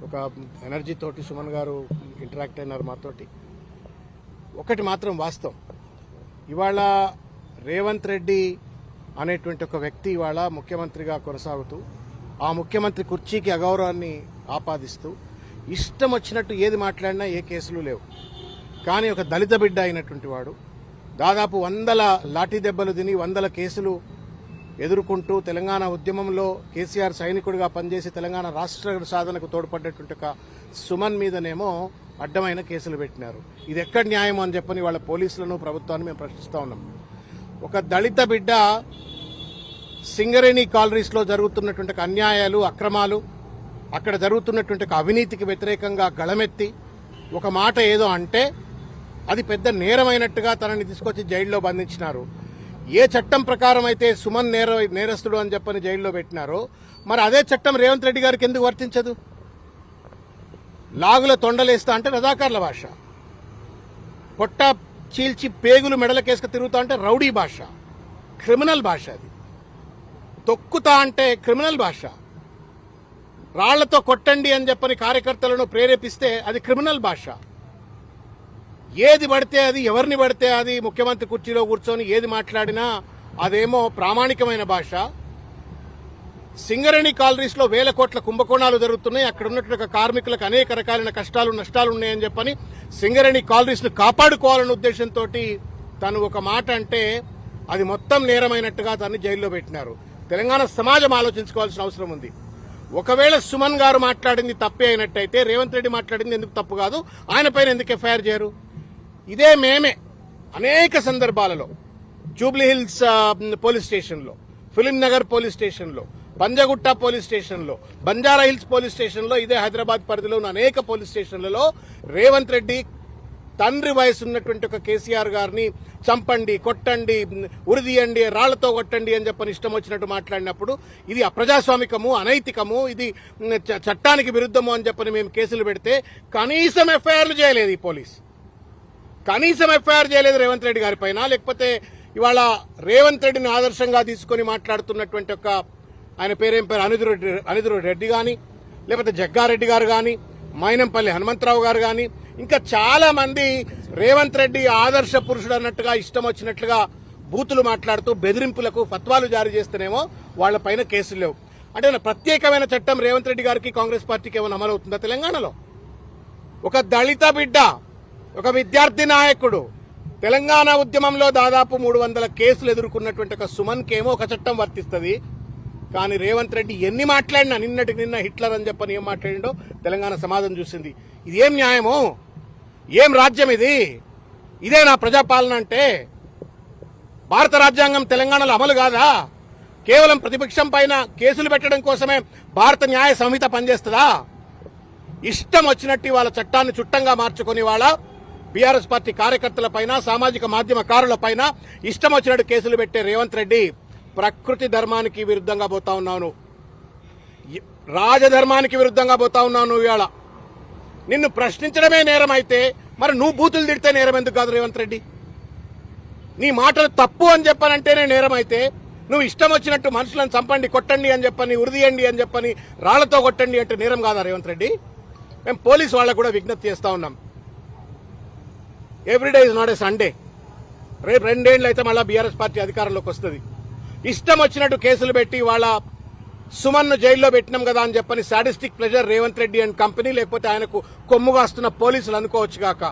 ఒక ఎనర్జీ తోటి సుమన్ గారు ఇంటరాక్ట్ అయినారు మాతోటి. ఒకటి మాత్రం వాస్తవం, ఇవాళ రేవంత్ రెడ్డి అనేటువంటి ఒక వ్యక్తి ఇవాళ ముఖ్యమంత్రిగా కొనసాగుతూ ఆ ముఖ్యమంత్రి కుర్చీకి అగౌరవాన్ని ఆపాదిస్తూ ఇష్టం వచ్చినట్టు ఏది మాట్లాడినా ఏ కేసులు లేవు. కానీ ఒక దళిత బిడ్డ అయినటువంటి వాడు దాదాపు 100 లాఠీ దెబ్బలు తిని 100 కేసులు ఎదుర్కొంటూ తెలంగాణ ఉద్యమంలో కేసీఆర్ సైనికుడిగా పనిచేసి తెలంగాణ రాష్ట్ర సాధనకు తోడ్పడ్డటువంటి ఒక సుమన్ మీదనేమో అడ్డమైన కేసులు పెట్టినారు. ఇది ఎక్కడ న్యాయం అని చెప్పని వాళ్ళ పోలీసులను ప్రభుత్వాన్ని మేము ప్రశ్నిస్తా ఉన్నాం. ఒక దళిత బిడ్డ సింగరేణి కాలనీస్లో జరుగుతున్నటువంటి అన్యాయాలు, అక్రమాలు, అక్కడ జరుగుతున్నటువంటి అవినీతికి వ్యతిరేకంగా గళమెత్తి ఒక మాట ఏదో అంటే అది పెద్ద నేరమైనట్టుగా తనని తీసుకొచ్చి జైల్లో బంధించినారు. ఏ చట్టం ప్రకారం అయితే సుమన్ నేరస్తుడు అని చెప్పని జైల్లో పెట్టినారో మరి అదే చట్టం రేవంత్ రెడ్డి గారికి ఎందుకు వర్తించదు? లాగుల తొండలేస్తా అంటే రజాకార్ల భాష, పొట్ట చీల్చి పేగులు మెడలకేసుకు తిరుగుతా అంటే రౌడీ భాష, క్రిమినల్ భాష. అది తొక్కుతా అంటే క్రిమినల్ భాష. రాళ్లతో కొట్టండి అని చెప్పని కార్యకర్తలను ప్రేరేపిస్తే అది క్రిమినల్ భాష. ఏది పడితే అది, ఎవరిని పడితే అది ముఖ్యమంత్రి కుర్చీలో కూర్చొని ఏది మాట్లాడినా అదేమో ప్రామాణికమైన భాష. సింగరేణి కాలనీస్ లో 1000 కోట్ల కుంభకోణాలు జరుగుతున్నాయి. అక్కడ ఉన్నటువంటి కార్మికులకు అనేక రకాలైన కష్టాలు, నష్టాలు ఉన్నాయని చెప్పని సింగరేణి కాలనీస్ ను కాపాడుకోవాలనే ఉద్దేశంతో తను ఒక మాట అంటే అది మొత్తం నేరమైనట్టుగా తను జైల్లో పెట్టినారు. తెలంగాణ సమాజం ఆలోచించుకోవాల్సిన అవసరం ఉంది. ఒకవేళ సుమన్ గారు మాట్లాడింది తప్పే అయినట్టయితే రేవంత్ రెడ్డి మాట్లాడింది ఎందుకు తప్పు కాదు? ఆయన పైన ఎందుకు ఎఫ్ఐఆర్ చేయరు? ఇదే మేమే అనేక సందర్భాలలో జూబ్లీ హిల్స్ పోలీస్ స్టేషన్లో, ఫిలిం నగర్ పోలీస్ స్టేషన్లో, పంజగుట్ట పోలీస్ స్టేషన్లో, బంజారా హిల్స్ పోలీస్ స్టేషన్లో, ఇదే హైదరాబాద్ పరిధిలో ఉన్న అనేక పోలీస్ స్టేషన్లలో రేవంత్ రెడ్డి తండ్రి వయసు ఉన్నటువంటి ఒక కేసీఆర్ గారిని చంపండి, కొట్టండి, ఉరిదీయండి, రాళ్లతో కొట్టండి అని చెప్పని ఇష్టం వచ్చినట్టు మాట్లాడినప్పుడు ఇది అప్రజాస్వామికము, అనైతికము, ఇది చట్టానికి విరుద్ధము అని చెప్పని మేము కేసులు పెడితే కనీసం ఎఫ్ఐఆర్లు చేయలేదు. ఈ పోలీస్ కనీసం ఎఫ్ఐఆర్ చేయలేదు రేవంత్ రెడ్డి గారి పైన. లేకపోతే ఇవాళ రేవంత్ రెడ్డిని ఆదర్శంగా తీసుకుని మాట్లాడుతున్నటువంటి ఒక ఆయన పేరేం పేరు అనిరుద్ధ రెడ్డి గాని, లేకపోతే జగ్గారెడ్డి గారు గాని, మైనంపల్లి హనుమంతరావు గారు గాని, ఇంకా చాలా మంది రేవంత్ రెడ్డి ఆదర్శ పురుషుడు అన్నట్టుగా ఇష్టం వచ్చినట్లుగా బూతులు మాట్లాడుతూ బెదిరింపులకు ఫత్వాలు జారీ చేస్తేనేమో వాళ్ల పైన కేసులు లేవు. అంటే ప్రత్యేకమైన చట్టం రేవంత్ రెడ్డి గారికి, కాంగ్రెస్ పార్టీకి ఏమైనా అమలవుతుందా తెలంగాణలో? ఒక దళిత బిడ్డ, ఒక విద్యార్థి నాయకుడు తెలంగాణ ఉద్యమంలో దాదాపు 300 కేసులు ఎదుర్కొన్నటువంటి ఒక సుమన్ కేమో ఒక చట్టం వర్తిస్తుంది. కానీ రేవంత్ రెడ్డి ఎన్ని మాట్లాడినా, నిన్నటికి నిన్న హిట్లర్ అని చెప్పని ఏం మాట్లాడిండో తెలంగాణ సమాజం చూసింది. ఇది ఏం న్యాయమో? ఏం రాజ్యం ఇది? ఇదే నా ప్రజాపాలన అంటే? భారత రాజ్యాంగం తెలంగాణలో అమలు కాదా? కేవలం ప్రతిపక్షం పైన కేసులు పెట్టడం కోసమే భారత న్యాయ సంహిత పనిచేస్తుందా? ఇష్టం వచ్చినట్టు వాళ్ళ చట్టాన్ని చుట్టంగా మార్చుకుని వాళ్ళ బీఆర్ఎస్ పార్టీ కార్యకర్తల పైన, సామాజిక మాధ్యమకారుల పైన ఇష్టం వచ్చినట్టు కేసులు పెట్టే రేవంత్ రెడ్డి ప్రకృతి ధర్మానికి విరుద్ధంగా పోతా ఉన్నాను, రాజధర్మానికి విరుద్ధంగా పోతా ఉన్నాను. ఇవాళ నిన్ను ప్రశ్నించడమే నేరం అయితే మరి నువ్వు బూతులు తిడితే నేరం ఎందుకు కాదు రేవంత్ రెడ్డి? నీ మాటలు తప్పు అని చెప్పనంటేనే నేరం అయితే నువ్వు ఇష్టం వచ్చినట్టు మనుషులను చంపండి, కొట్టండి అని చెప్పని, ఉరిదీయండి అని చెప్పని, రాళ్లతో కొట్టండి అంటే నేరం కాదా రేవంత్ రెడ్డి? మేము పోలీసు వాళ్ళకు కూడా విజ్ఞప్తి చేస్తా ఉన్నాం. Everyday is not a Sunday. రేపు 2 ఏళ్లు అయితే మళ్ళీ బీఆర్ఎస్ పార్టీ అధికారంలోకి వస్తుంది. ఇష్టం వచ్చినట్టు కేసులు పెట్టి వాళ్ళ సుమన్ను జైల్లో పెట్టినాం కదా అని చెప్పని sadistic pleasure Revanth Reddy and company, లేకపోతే ఆయనకు కొమ్ముగాస్తున్న పోలీసులు అనుకోవచ్చు కాక.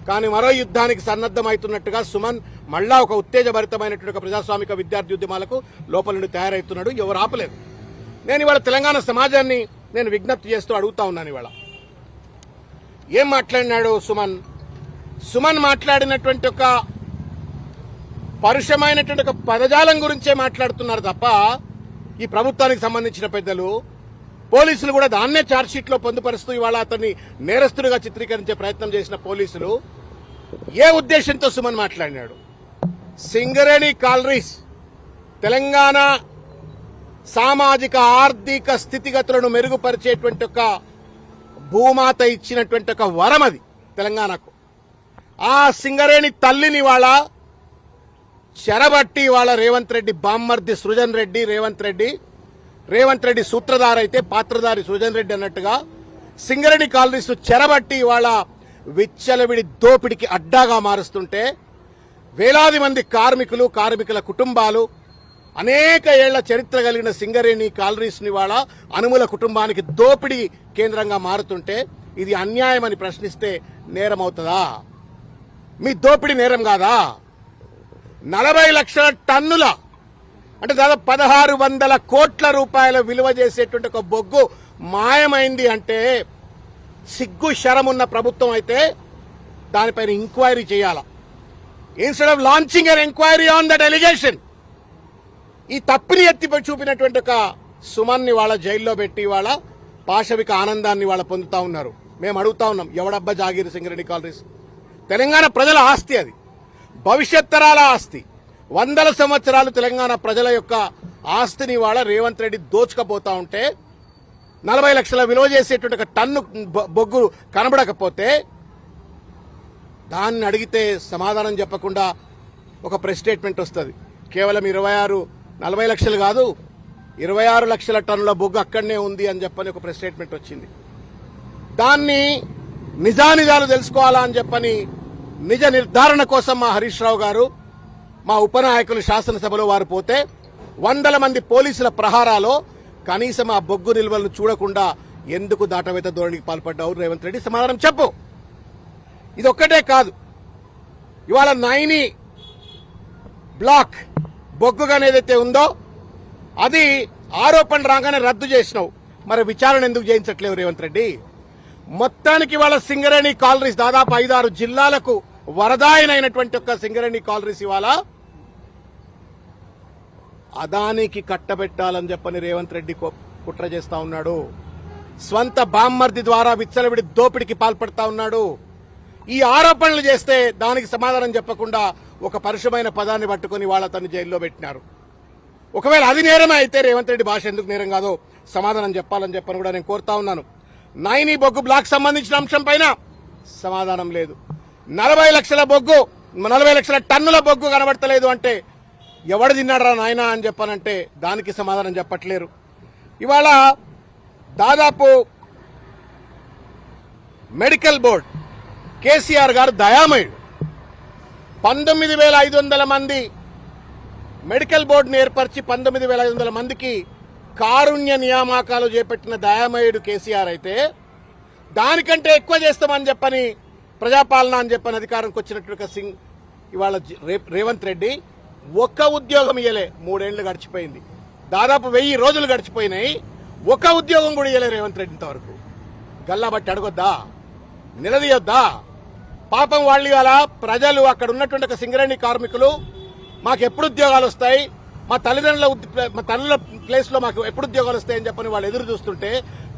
కానీ మరో యుద్ధానికి సన్నద్దమవుతున్నట్టుగా సుమన్ మళ్ళా ఒక ఉత్తేజభరితమైనటువంటి ఒక ప్రజాస్వామిక విద్యార్థి ఉద్యమాలకు లోపల నుండి తయారవుతున్నాడు. ఎవరు ఆపలేదు. నేను ఇవాళ తెలంగాణ సమాజాన్ని నేను విజ్ఞప్తి చేస్తూ అడుగుతా ఉన్నాను. ఇవాళ ఏం మాట్లాడినాడు సుమన్? సుమన్ మాట్లాడినటువంటి ఒక పరుషమైనటువంటి ఒక పదజాలం గురించే మాట్లాడుతున్నారు తప్ప ఈ ప్రభుత్వానికి సంబంధించిన పెద్దలు, పోలీసులు కూడా దాన్నే ఛార్జ్షీట్ లో పొందుపరుస్తూ ఇవాళ అతన్ని నేరస్తుడిగా చిత్రీకరించే ప్రయత్నం చేసిన పోలీసులు ఏ ఉద్దేశంతో సుమన్ మాట్లాడినాడు? సింగరేణి కాలనీస్ తెలంగాణ సామాజిక ఆర్థిక స్థితిగతులను మెరుగుపరిచేటువంటి ఒక భూమాత ఇచ్చినటువంటి ఒక వరం అది తెలంగాణకు. ఆ సింగరేణి తల్లిని వాళ్ళ చెరబట్టి వాళ్ళ రేవంత్ రెడ్డి బామ్మర్ది సృజన్ రెడ్డి, రేవంత్ రెడ్డి సూత్రధారి అయితే పాత్రధారి సృజన్ రెడ్డి అన్నట్టుగా సింగరేణి కాలనీస్ చెరబట్టి ఇవాళ విచ్చలవిడి దోపిడికి అడ్డాగా మారుస్తుంటే వేలాది మంది కార్మికుల కుటుంబాలు అనేక ఏళ్ల చరిత్ర కలిగిన సింగరేణి కాలనీస్ ఇవాళ అనుముల కుటుంబానికి దోపిడీ కేంద్రంగా మారుతుంటే ఇది అన్యాయమని ప్రశ్నిస్తే నేరం అవుతుందా? మీ దోపిడీ నేరం కాదా? 40 లక్షల టన్నుల అంటే దాదాపు 1600 కోట్ల రూపాయల విలువ చేసేటువంటి ఒక బొగ్గు మాయమైంది అంటే సిగ్గు శరమున్న ప్రభుత్వం అయితే దానిపైన ఎంక్వైరీ చేయాలా. Instead of launching an enquiry on that allegation, ఈ తప్పిని ఎత్తి చూపినటువంటి ఒక సుమన్ని వాళ్ళ జైల్లో పెట్టి వాళ్ళ పాశవిక ఆనందాన్ని వాళ్ళ పొందుతా ఉన్నారు. మేము అడుగుతా ఉన్నాం, ఎవడబ్బా జాగీరు సింగరేణి కాలనీస్? తెలంగాణ ప్రజల ఆస్తి, అది భవిష్యత్ తరాల ఆస్తి. 100 సంవత్సరాలు తెలంగాణ ప్రజల యొక్క ఆస్తిని వాళ్ళ రేవంత్ రెడ్డి దోచుకపోతా ఉంటే 40 లక్షల విలువ చేసేటువంటి ఒక టన్ను బొగ్గు కనబడకపోతే దాన్ని అడిగితే సమాధానం చెప్పకుండా ఒక ప్రెస్ స్టేట్మెంట్ వస్తుంది. కేవలం 40 లక్షలు కాదు, 26 లక్షల టన్నుల బొగ్గు అక్కడనే ఉంది అని చెప్పని ఒక ప్రెస్ స్టేట్మెంట్ వచ్చింది. దాన్ని నిజానిజాలు తెలుసుకోవాలా అని చెప్పని నిజ నిర్ధారణ కోసం మా హరీష్ రావు గారు, మా ఉపనాయకులు శాసనసభలో వారు పోతే 100 మంది పోలీసుల ప్రహారాలో కనీసం ఆ బొగ్గు నిల్వలను చూడకుండా ఎందుకు దాటవేత ధోరణికి పాల్పడ్డావు రేవంత్ రెడ్డి? సమాధానం చెప్పు. ఇది ఒక్కటే కాదు, ఇవాళ నైని బ్లాక్ బొగ్గుగా ఏదైతే ఉందో అది ఆరోపణ రాగానే రద్దు చేసినావు, మరి విచారణ ఎందుకు చేయించట్లేవు రేవంత్ రెడ్డి? మొత్తానికి ఇవాళ సింగరేణి కాలనీస్ దాదాపు 5-6 జిల్లాలకు వరదాయనైనటువంటి ఒక సింగరేణి కాలనీస్ ఇవాళ అదానికి కట్టబెట్టాలని చెప్పని రేవంత్ రెడ్డి కుట్ర చేస్తా ఉన్నాడు. స్వంత బామ్మర్ది ద్వారా విచ్చలవిడి దోపిడికి పాల్పడతా ఉన్నాడు. ఈ ఆరోపణలు చేస్తే దానికి సమాధానం చెప్పకుండా ఒక పరుషమైన పదాన్ని పట్టుకుని వాళ్ళ తను జైల్లో పెట్టినారు. ఒకవేళ అది నేరమే అయితే రేవంత్ రెడ్డి భాష ఎందుకు నేరం కాదో సమాధానం చెప్పాలని చెప్పని కూడా నేను కోరుతా ఉన్నాను. నైని బొగ్గు బ్లాక్ సంబంధించిన అంశం పైన సమాధానం లేదు. 40 లక్షల బొగ్గు, 40 లక్షల టన్నుల బొగ్గు కనబడతలేదు అంటే ఎవడు తిన్నాడరా నాయనా అని చెప్పానంటే దానికి సమాధానం చెప్పట్లేరు. ఇవాళ దాదాపు మెడికల్ బోర్డ్ కేసీఆర్ గారు దయామయుడు 19,500 మంది మెడికల్ బోర్డును ఏర్పరిచి 19,500 మందికి కారుణ్య నియామకాలు చేపట్టిన దయామయుడు కేసీఆర్ అయితే దానికంటే ఎక్కువ చేస్తామని చెప్పని ప్రజాపాలన అని చెప్పని అధికారంకి వచ్చినట్టు సింగ్ ఇవాళ రేవంత్ రెడ్డి ఒక్క ఉద్యోగం ఇయ్యలే. 3 ఏళ్లు గడిచిపోయింది, దాదాపు 1000 రోజులు గడిచిపోయినాయి, ఒక్క ఉద్యోగం కూడా ఇయ్యలే రేవంత్ రెడ్డి ఇంతవరకు. గల్లా బట్టి అడగొద్దా? నిలదీయొద్దా? పాపం వాళ్ళు ఇవాళ ప్రజలు అక్కడ ఉన్నటువంటి ఒక సింగరేణి కార్మికులు మాకు ఎప్పుడు ఉద్యోగాలు వస్తాయి, మా తల్లుల ప్లేస్ లో మాకు ఎప్పుడు ఉద్యోగాలు వస్తాయని చెప్పని వాళ్ళు ఎదురు చూస్తుంటే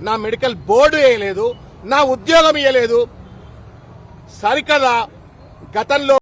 నా మెడికల్ బోర్డు వేయలేదు, నా ఉద్యోగం ఇయ్యలేదు. సరికదా గతంలో